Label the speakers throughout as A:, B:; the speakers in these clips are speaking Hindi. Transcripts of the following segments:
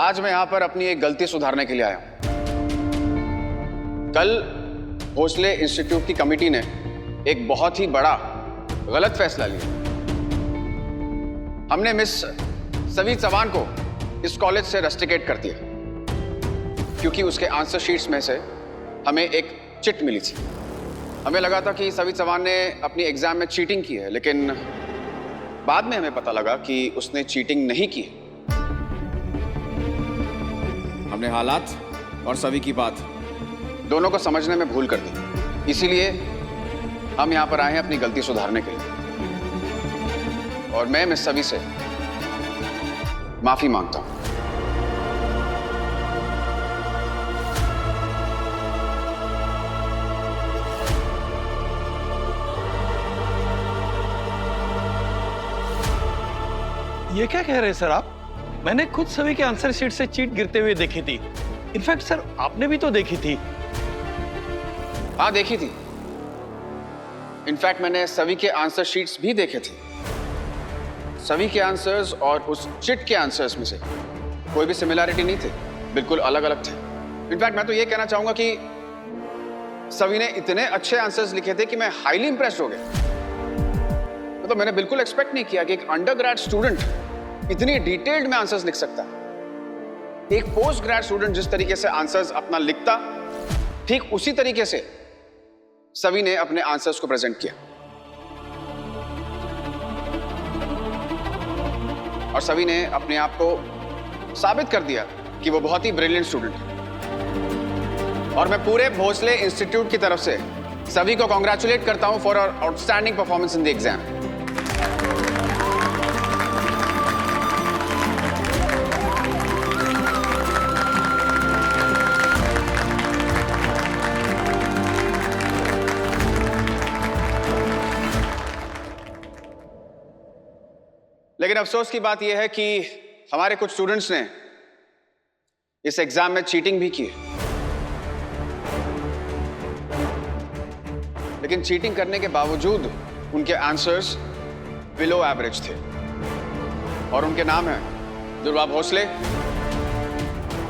A: आज मैं यहां पर अपनी एक गलती सुधारने के लिए आया हूं। कल भोसले इंस्टीट्यूट की कमेटी ने एक बहुत ही बड़ा गलत फैसला लिया। हमने मिस सवी चौहान को इस कॉलेज से रस्टिकेट कर दिया क्योंकि उसके आंसर शीट्स में से हमें एक चिट मिली थी। हमें लगा था कि सवी चौहान ने अपनी एग्जाम में चीटिंग की है, लेकिन बाद में हमें पता लगा कि उसने चीटिंग नहीं की। हमने हालात और सवी की बात दोनों को समझने में भूल कर दी, इसीलिए हम यहां पर आए हैं अपनी गलती सुधारने के लिए। और मैं मिस सवी से माफी मांगता हूं।
B: ये क्या कह रहे हैं सर आप? मैंने खुद सभी के आंसर शीट से चीट गिरते हुए देखी थी। इनफैक्ट सर आपने भी तो देखी थी।
A: हाँ देखी थी। इनफैक्ट मैंने सभी के आंसर शीट्स भी देखे थे। सभी के आंसर्स और उस चिट के आंसर्स में से कोई भी सिमिलैरिटी नहीं थे, बिल्कुल अलग अलग थे। इनफैक्ट मैं तो ये कहना चाहूंगा कि सभी ने इतने अच्छे आंसर्स लिखे थे कि मैं हाईली इंप्रेस्ड हो गया। तो मैंने बिल्कुल एक्सपेक्ट नहीं किया कि एक अंडरग्रेड स्टूडेंट इतनी डिटेल्ड में आंसर्स लिख सकता है। एक पोस्ट ग्रेड स्टूडेंट जिस तरीके से आंसर्स अपना लिखता, ठीक उसी तरीके से सभी ने अपने आंसर्स को प्रेजेंट किया। और सभी ने अपने आप को साबित कर दिया कि वो बहुत ही ब्रिलियंट स्टूडेंट है। और मैं पूरे भोसले इंस्टीट्यूट की तरफ से सभी को कांग्रेचुलेट करता हूं for our outstanding performance in the exam. लेकिन अफसोस की बात यह है कि हमारे कुछ स्टूडेंट्स ने इस एग्जाम में चीटिंग भी की। लेकिन चीटिंग करने के बावजूद उनके आंसर्स बिलो एवरेज थे। और उनके नाम हैं दुर्वा भोसले,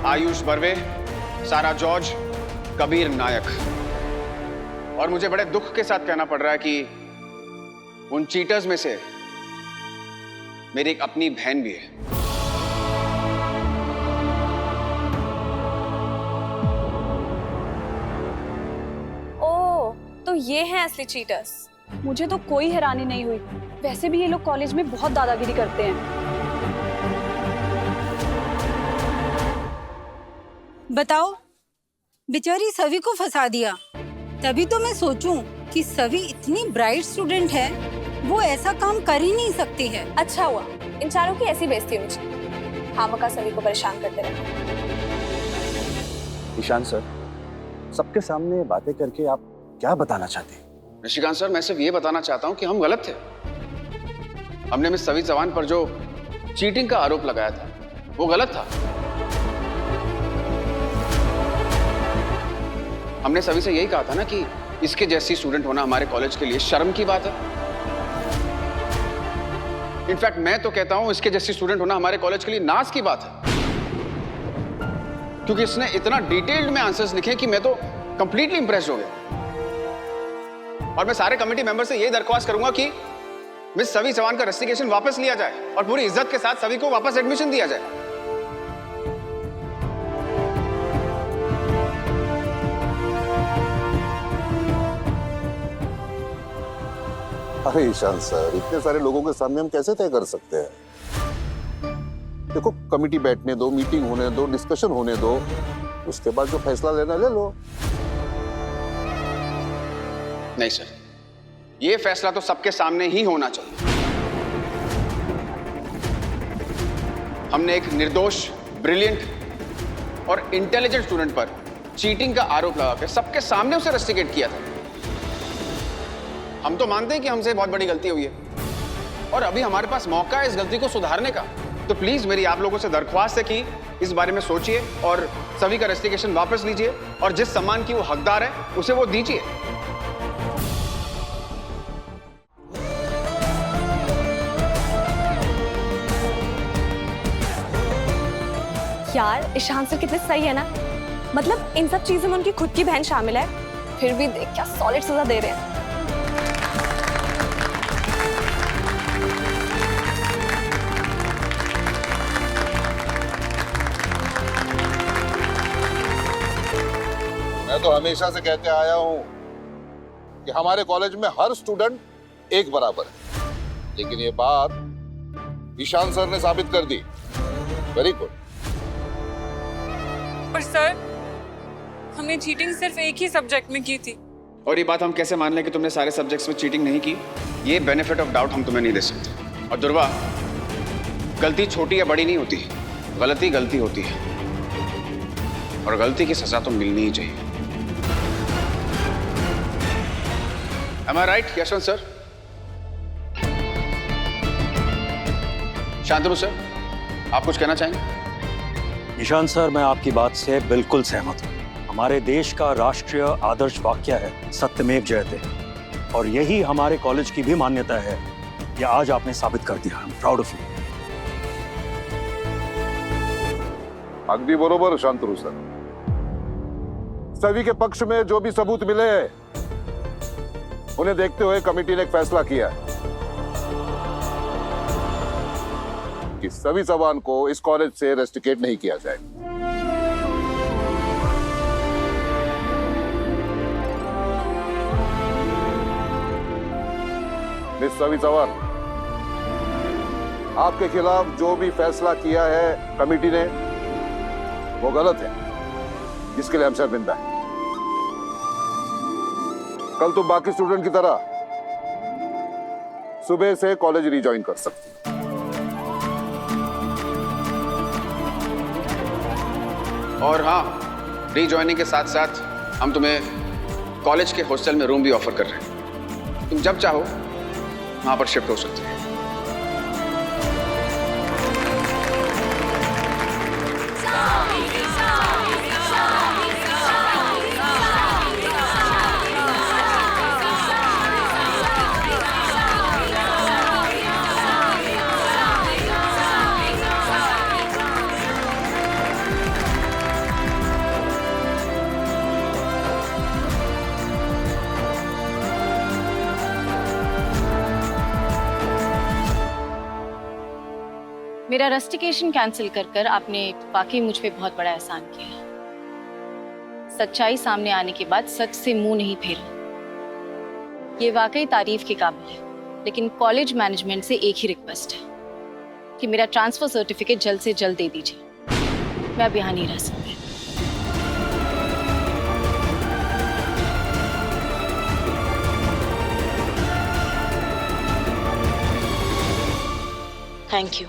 A: आयुष बर्वे, सारा जॉर्ज, कबीर नायक। और मुझे बड़े दुख के साथ कहना पड़ रहा है कि उन चीटर्स में से मेरी एक अपनी बहन भी है।
C: ओह, तो ये हैं असली चीटर्स।
D: मुझे तो कोई हैरानी नहीं हुई। वैसे भी ये लोग कॉलेज में बहुत दादागिरी करते हैं।
E: बताओ, बेचारी सभी को फंसा दिया। तभी तो मैं सोचूं कि सभी इतनी ब्राइट स्टूडेंट है, वो ऐसा काम कर ही नहीं सकती है।
C: अच्छा हुआ इन चारों की ऐसी बेइज्जती होनी चाहिए। खामखा सभी को परेशान करते रहे।
F: ईशान सर, सबके सामने बातें करके आप क्या बताना चाहते हैं?
A: निशिकांत सर, मैं सिर्फ ये बताना चाहता हूं कि हम गलत थे। हमने मिस सवी चौहान पर जो चीटिंग का आरोप लगाया था वो गलत था। हमने सभी से यही कहा था ना कि इसके जैसी स्टूडेंट होना हमारे कॉलेज के लिए शर्म की बात है। इनफैक्ट मैं तो कहता हूं इसके जैसी स्टूडेंट होना हमारे कॉलेज के लिए नाज की बात है, क्योंकि इसने इतना डिटेल्ड में आंसर्स लिखे कि मैं तो कंप्लीटली इंप्रेस्ड हो गया। और मैं सारे कमेटी मेंबर से यही दरख्वास्त करूंगा कि मिस सवी चौहान का रस्टिकेशन वापस लिया जाए और पूरी इज्जत के साथ सभी को वापस एडमिशन दिया जाए।
G: अरे ईशान सर, इतने सारे लोगों के सामने हम कैसे तय कर सकते हैं? देखो, कमेटी बैठने दो, मीटिंग होने दो, डिस्कशन होने दो, उसके बाद जो फैसला लेना ले लो।
A: नहीं सर, ये फैसला तो सबके सामने ही होना चाहिए। हमने एक निर्दोष, ब्रिलियंट और इंटेलिजेंट स्टूडेंट पर चीटिंग का आरोप लगाकर सबके सामने उसे रस्टिकेट किया था। हम तो मानते हैं कि हमसे बहुत बड़ी गलती हुई है और अभी हमारे पास मौका है इस गलती को सुधारने का। तो प्लीज मेरी आप लोगों से दरख्वास्त है कि इस बारे में सोचिए और सभी का रस्टिकेशन वापस लीजिए और जिस सम्मान की वो हकदार है उसे वो दीजिए।
C: यार ईशान सर कितने सही है ना, मतलब इन सब चीजों में उनकी खुद की बहन शामिल है, फिर भी देख क्या सॉलिड सजा दे रहे हैं।
G: मैं तो हमेशा से कहते आया हूं कि हमारे कॉलेज में हर स्टूडेंट एक बराबर है, लेकिन ये बात ईशान सर ने साबित कर दी। Very good.
H: पर सर, हमने चीटिंग सिर्फ एक ही सब्जेक्ट में की थी।
A: और ये बात हम कैसे मान लें कि तुमने सारे सब्जेक्ट्स में चीटिंग नहीं की? ये बेनिफिट ऑफ डाउट हम तुम्हें नहीं दे सकते। और दुर्वा, गलती छोटी या बड़ी नहीं होती, गलती गलती होती है, और गलती की सजा तो मिलनी ही चाहिए। Am I right, Yashwant sir? Shantanu sir, आप कुछ कहना चाहेंगे?
F: ईशान सर, मैं आपकी बात से बिल्कुल सहमत हूँ। हमारे देश का राष्ट्रीय आदर्श वाक्य है सत्यमेव जयते, और यही हमारे कॉलेज की भी मान्यता है। ये आज आपने साबित कर दिया। Proud of you.
G: अगदी बरोबर शांतनु सर। सभी के पक्ष में जो भी सबूत मिले उन्हें देखते हुए कमेटी ने एक फैसला किया है कि सभी चौहान को इस कॉलेज से रेस्टिकेट नहीं किया जाएगा। मिस सभी चौहान, आपके खिलाफ जो भी फैसला किया है कमेटी ने वो गलत है, जिसके लिए हम शर्मिंदा हैं। कल तुम बाकी स्टूडेंट की तरह सुबह से कॉलेज रिज्वाइन कर सकती हो।
A: और हाँ, रीजॉइनिंग के साथ साथ हम तुम्हें कॉलेज के हॉस्टल में रूम भी ऑफर कर रहे हैं। तुम जब चाहो वहां पर शिफ्ट हो सकते हैं।
I: मेरा रस्टिकेशन कैंसिल कर आपने वाकई मुझ पे बहुत बड़ा एहसान किया। सच्चाई सामने आने के बाद सच से मुंह नहीं फेरा। ये वाकई तारीफ के काबिल है, लेकिन कॉलेज मैनेजमेंट से एक ही रिक्वेस्ट है कि मेरा ट्रांसफर सर्टिफिकेट जल्द से जल्द दे दीजिए। मैं अब यहाँ नहीं रह सकती। Thank you.